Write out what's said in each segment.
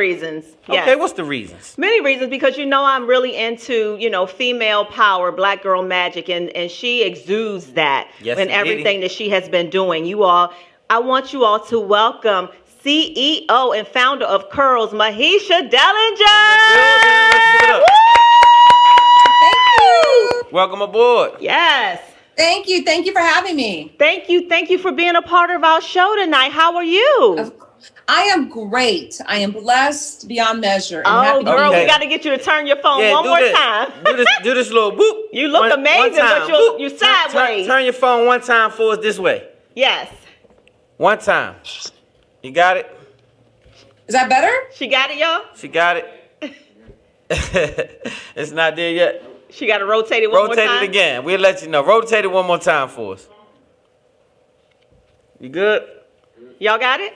reasons. Okay, Yes. what's the reasons? Many reasons, because I'm really into, female power, black girl magic, and she exudes that Yes, in indeedy. everything that she has been doing. I want you all to welcome CEO and founder of Curls, Mahisha Dellinger. Let's give it up. Thank you. Welcome aboard. Yes. Thank you. Thank you for having me. Thank you for being a part of our show tonight. How are you? I am great. I am blessed beyond measure. And Oh, happy to girl, be we here. got to get you to turn your phone one do more this. time. Do this little boop. You look One amazing, time. but Boop. you're sideways. Turn your phone one time for us this way. Yes. One time. You got it? Is that better? She got it, y'all? She got it? It's not there yet. She got to rotate it one more time? Rotate it again. We'll let you know. Rotate it one more time for us. You good? Y'all got it?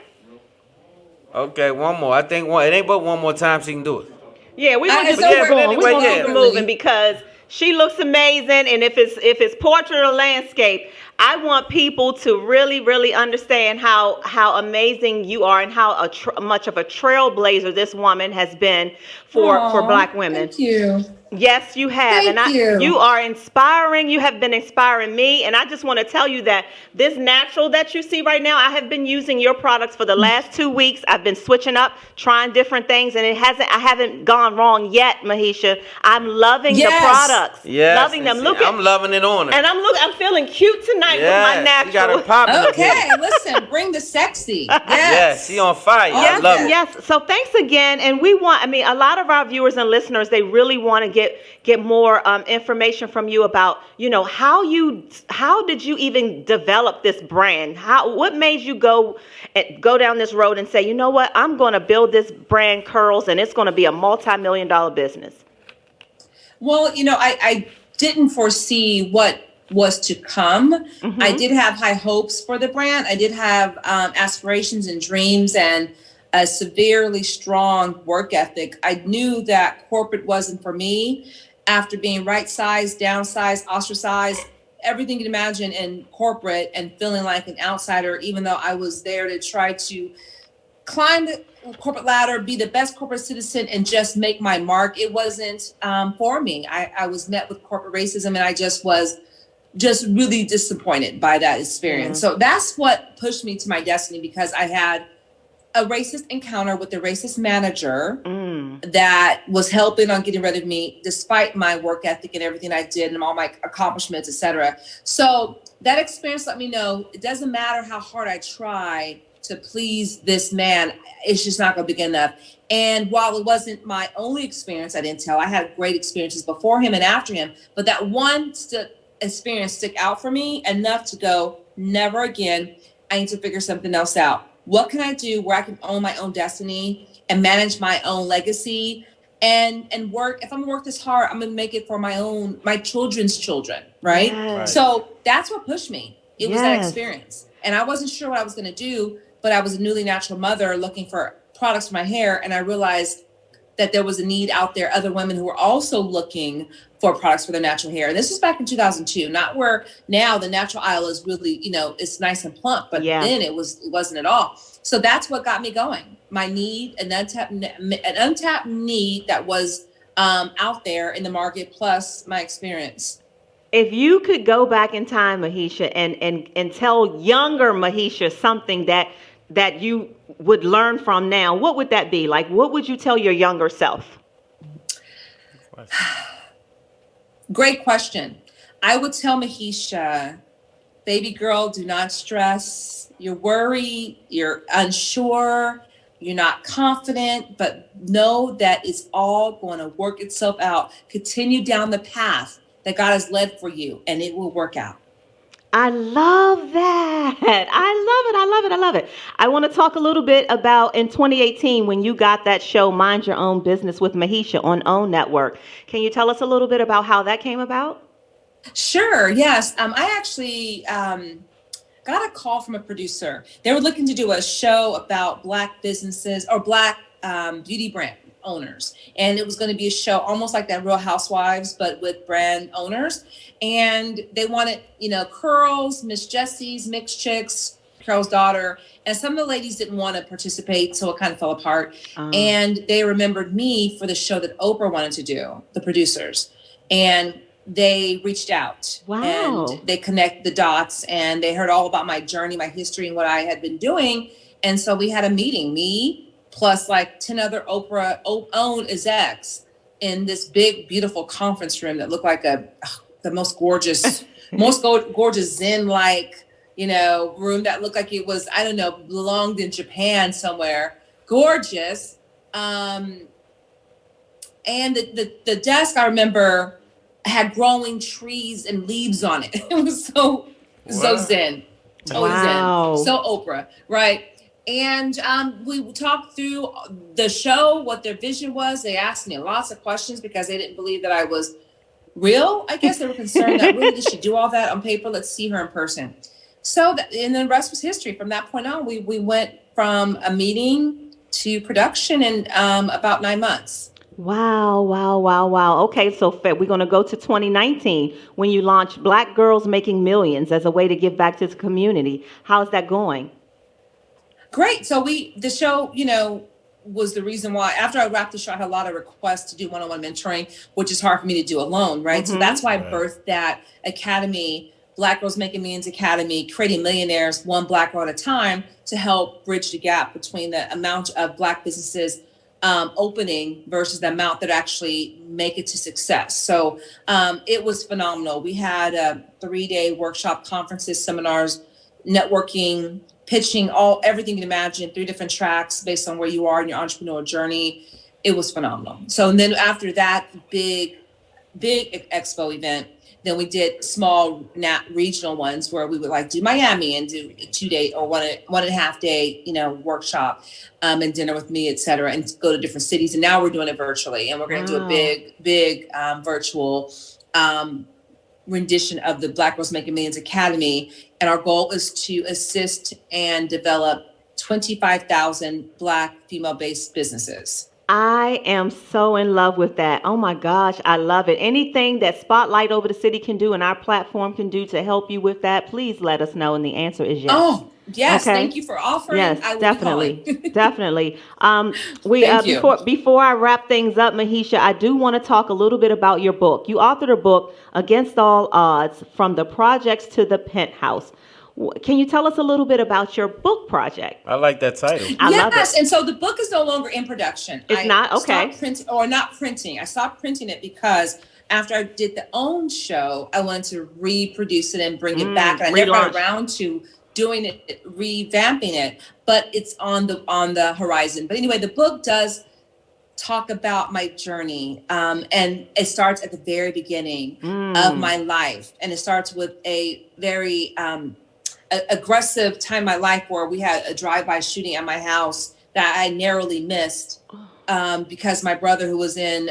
Okay, one more. I think it ain't but one more time she can do it. Yeah, we want It's to keep over. going. Anyway, We want to yeah. keep it moving because she looks amazing. And if it's portrait or landscape, I want people to really, really understand how amazing you are and how much of a trailblazer this woman has been for Black women. Thank you. Yes, you have. Thank you. You are inspiring. You have been inspiring me. And I just want to tell you that this natural that you see right now, I have been using your products for the last 2 weeks. I've been switching up, trying different things, and I haven't gone wrong yet, Mahisha. I'm loving the products. Yes. Loving them. Look I'm loving it on her. and I'm feeling cute tonight with my natural. You got her popping up Okay, here. listen, bring the sexy. Yes. Yes, she on fire. I Yes, love it. yes. So thanks again. And a lot of our viewers and listeners, they really want to get more information from you about, how did you even develop this brand? What made you go down this road and say, you know what, I'm going to build this brand Curls and it's going to be a multi-million-dollar business? Well, I didn't foresee what was to come. Mm-hmm. I did have high hopes for the brand. I did have aspirations and dreams and a severely strong work ethic. I knew that corporate wasn't for me. After being right-sized, downsized, ostracized, everything you can imagine in corporate and feeling like an outsider, even though I was there to try to climb the corporate ladder, be the best corporate citizen, and just make my mark. It wasn't for me. I was met with corporate racism, and I just was really disappointed by that experience. Mm-hmm. So that's what pushed me to my destiny, because I had a racist encounter with a racist manager that was helping on getting rid of me, despite my work ethic and everything I did and all my accomplishments, etc. So that experience let me know it doesn't matter how hard I try to please this man, it's just not going to be good enough. And while it wasn't my only experience, I had great experiences before him and after him, but that one experience stuck out for me enough to go, never again. I need to figure something else out. What can I do where I can own my own destiny and manage my own legacy and work? If I'm gonna work this hard, I'm gonna make it for my children's children, right? Yes. So that's what pushed me. It was that Yes. experience. And I wasn't sure what I was gonna do, but I was a newly natural mother looking for products for my hair. And I realized that there was a need out there, other women who were also looking for products for their natural hair. And this was back in 2002, not where now the natural aisle is really, it's nice and plump, but then it wasn't at all. So that's what got me going. My need, an untapped need that was out there in the market, plus my experience. If you could go back in time, Mahisha, and tell younger Mahisha something that you would learn from now, what would that be? Like, what would you tell your younger self? Great question. I would tell Mahisha, baby girl, do not stress. You're worried, you're unsure, you're not confident, but know that it's all going to work itself out. Continue down the path that God has led for you, and it will work out. I love that. I love it. I want to talk a little bit about in 2018 when you got that show, Mind Your Own Business with Mahisha on OWN Network. Can you tell us a little bit about how that came about? Sure, yes. I actually got a call from a producer. They were looking to do a show about Black businesses or Black beauty brand owners. And it was going to be a show almost like that Real Housewives, but with brand owners. And they wanted, Curls, Miss Jessie's, Mixed Chicks, Carol's daughter, And some of the ladies didn't want to participate, so it kind of fell apart. Oh. And they remembered me for the show that Oprah wanted to do, the producers. And they reached out. Wow. And they connected the dots, and they heard all about my journey, my history, and what I had been doing. And so we had a meeting, me plus like 10 other Oprah owned execs in this big, beautiful conference room that looked like the most gorgeous, gorgeous Zen-like, room that looked like it was, I don't know, belonged in Japan somewhere. Gorgeous. And the desk, I remember, had growing trees and leaves on it. It was so Zen. Totally Wow. Zen. So Oprah, right? And we talked through the show, what their vision was. They asked me lots of questions because they didn't believe that I was real. I guess they were concerned that really did she do all that on paper? Let's see her in person. So, and the rest was history. From that point on, we went from a meeting to production in about 9 months. Wow. Okay, so we're going to go to 2019 when you launched Black Girls Making Millions as a way to give back to the community. How's that going? Great. So the show, was the reason why after I wrapped the show, I had a lot of requests to do one-on-one mentoring, which is hard for me to do alone, right? Mm-hmm. So that's why I birthed that academy, Black Girls Making Millions Academy, creating millionaires one Black girl at a time to help bridge the gap between the amount of Black businesses opening versus the amount that actually make it to success. So it was phenomenal. We had 3-day workshop, conferences, seminars, networking, pitching, everything you can imagine, 3 different tracks based on where you are in your entrepreneurial journey. It was phenomenal. So and then after that big expo event, then we did small regional ones where we would do Miami and do a 2-day or 1.5 day, workshop and dinner with me, et cetera, and go to different cities. And now we're doing it virtually, and we're going to do a big virtual rendition of the Black Girls Making Millions Academy. And our goal is to assist and develop 25,000 Black female-based businesses. I am so in love with that. Oh my gosh, I love it. Anything that Spotlight Over the City can do and our platform can do to help you with that, please let us know. And the answer is yes. Oh, yes. Okay. Thank you for offering. Yes, I will definitely. Definitely. Thank you. Before I wrap things up, Mahisha, I do want to talk a little bit about your book. You authored a book, Against All Odds, From the Projects to the Penthouse. Can you tell us a little bit about your book project? I like that title. I love it. And so the book is no longer in production. It's not? Okay. Not printing. I stopped printing it because after I did the OWN show, I wanted to reproduce it and bring it back. And I never got around to doing it, revamping it, but it's on the horizon. But anyway, the book does talk about my journey. And it starts at the very beginning of my life. And it starts with a very aggressive time in my life where we had a drive-by shooting at my house that I narrowly missed because my brother, who was in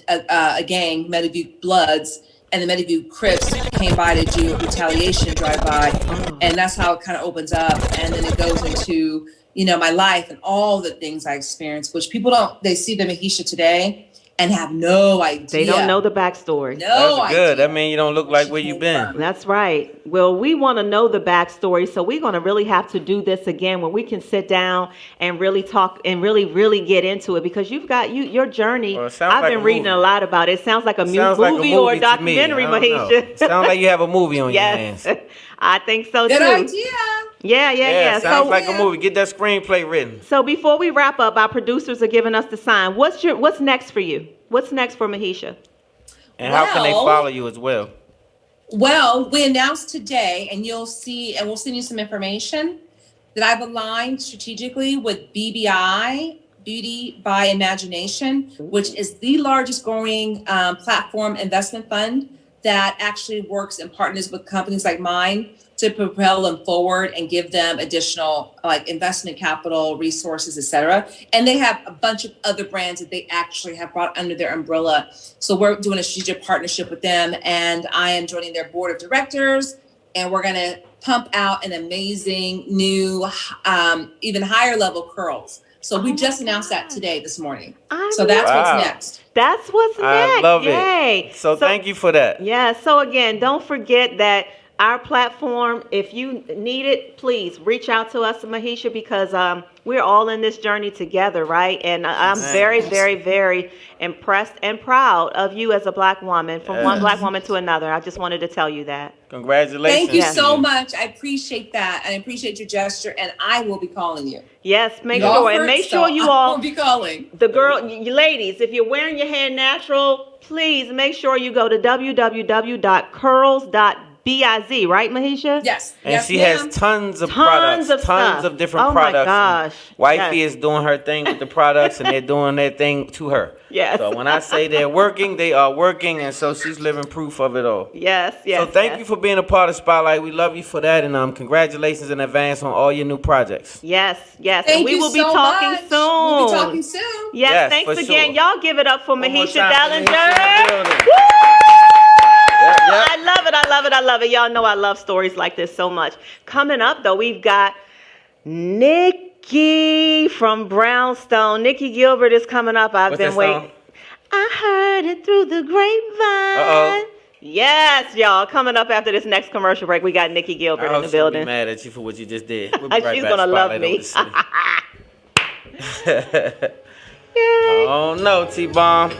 a gang, Meadowview Bloods, and the Meadowview Crips came by to do a retaliation drive-by. And that's how it kind of opens up. And then it goes into, my life and all the things I experienced, which people they see the Mahisha today and have no idea. They don't know the backstory. That's good. That means you don't look like where you've been. That's right. Well, we want to know the backstory, so we're going to really have to do this again when we can sit down and really talk and really get into it, because you've got your journey. Well, I've been reading a lot about it. It sounds like a movie or a documentary, Mahisha. Sounds like you have a movie on your hands. I think so too. Good idea. Yeah. Sounds like a movie. Get that screenplay written. So before we wrap up, our producers are giving us the sign. What's next for you? What's next for Mahisha? And how can they follow you as well? Well, we announced today, and you'll see, and we'll send you some information that I've aligned strategically with BBI, Beauty by Imagination, which is the largest growing platform investment fund that actually works and partners with companies like mine to propel them forward and give them additional investment capital, resources, et cetera. And they have a bunch of other brands that they actually have brought under their umbrella. So we're doing a strategic partnership with them, and I am joining their board of directors, and we're going to pump out an amazing new, even higher level curls. So we just announced that this morning. So that's what's next. That's what's next. I love Yay. it. So thank you for that. Yeah. So again, don't forget that our platform. If you need it, please reach out to us, Mahisha, because we're all in this journey together, right? And I'm very, very, very impressed and proud of you as a Black woman, from one Black woman to another. I just wanted to tell you that. Congratulations. Thank you Yes. so much. I appreciate that. I appreciate your gesture, and I will be calling you. Yes, make You sure, offered, and make so sure you I all, will be calling. the girl, you ladies, if you're wearing your hair natural, please make sure you go to www.curls.biz, right, Mahisha? Yes. And yes, she ma'am. has tons of Tons products, of tons stuff. of different Oh my products. gosh. Wifey Yes. is doing her thing with the products, and they're doing their thing to her. Yes. So when I say they're working, they are working, and so she's living proof of it all. Yes, yes. So thank yes. you for being a part of Spotlight. We love you for that, and congratulations in advance on all your new projects. Yes, yes. Thank and we you will be so talking much. soon. We'll be talking soon. Yes, Yes, thanks for again. sure. Y'all give it up for One more Mahisha time for Dellinger. Mahisha in the building. Woo! Yep. I love it. I love it. I love it. Y'all know I love stories like this so much. Coming up, though, we've got Nikki from Brownstone. Nikki Gilbert is coming up. I've What's been that waiting. song? I heard it through the grapevine. Uh-oh. Yes, y'all. Coming up after this next commercial break, we got Nikki Gilbert I in hope the she'll be building. mad at you for what you just did. We'll be right She's back. gonna love Spotlight me. over the city. Yay. Oh no, T-Bomb.